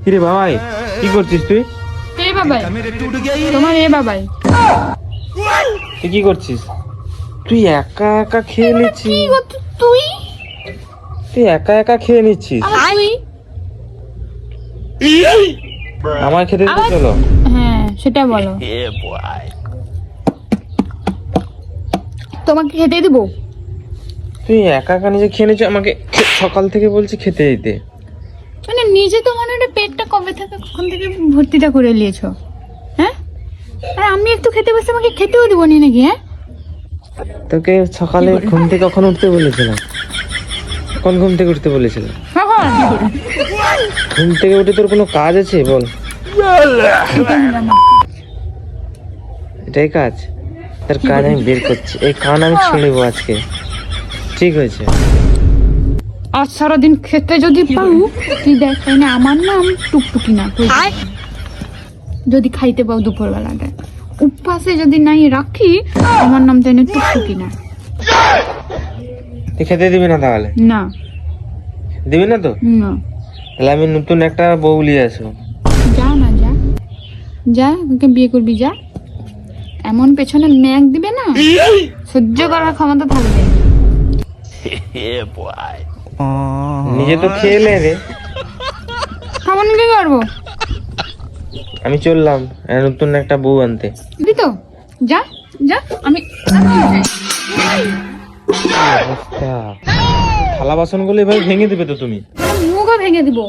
কিরে বাবাই, কি করছিস তুই? এই বাবাই, তোমার এ বাবাই। তুই কি করছিস? তুই একা একা খেয়ে নিচ্ছিস। কি করছিস তুই? তুই একা একা খেয়ে নিচ্ছিস। আমার খেতে দিতে চলো। হ্যাঁ সেটা বলো। তোমাকে খেতে দেবো? তুই একা একা নিজে খেয়ে নিচ্ছিস, আমাকে সকাল থেকে বলছি খেতে দিতে। মানে নিজে তো মনে হয় পেটটা কবে থেকে কখন থেকে ভর্তিটা করে নিয়েছো, হ্যাঁ? আর আমি একটু খেতে বসে আমাকে খেতেও দেবো নি নাকি? হ্যাঁ, তোকে সকালে ঘুম থেকে কখন উঠতে বলেছিলাম? কখন ঘুম থেকে উঠতে বলেছিলাম? ঘুম থেকে উঠে তোর কোনো কাজ আছে বল? এটাই কাজ? তার কাজ আমি বের করছি, এই কান আমি ছুঁড়বো আজকে। ঠিক হয়েছে। আজ সারাদিন খেতে যদি পাও তুই দেখ, না আমার নাম টুকটুকি না। যদি খাইতে পাও দুপুরবেলাটা, উপবাসে যদি নাই রাখি আমার নাম তাই না টুকটুকি না। তুই খেতে দিবি না তাহলে? না দিবি না তো? না, তাহলে আমি নতুন একটা বউ নিয়ে আসবো। যা না, যা যা, ওকে বিয়ে করবি যা। এমন পেছনে ম্যাগ দিবে না, সহ্য করার ক্ষমতা থাকবে। নিজে তো খেয়ে নে রে। খাবার কি করবো? আমি চললাম নতুন একটা বউ আনতে। দিবি তো? যা যা, আমি অবস্থা, থালা বাসন গুলো এভাবে ভেঙে দিবে তো তুমি? মুখও ভেঙে দিব।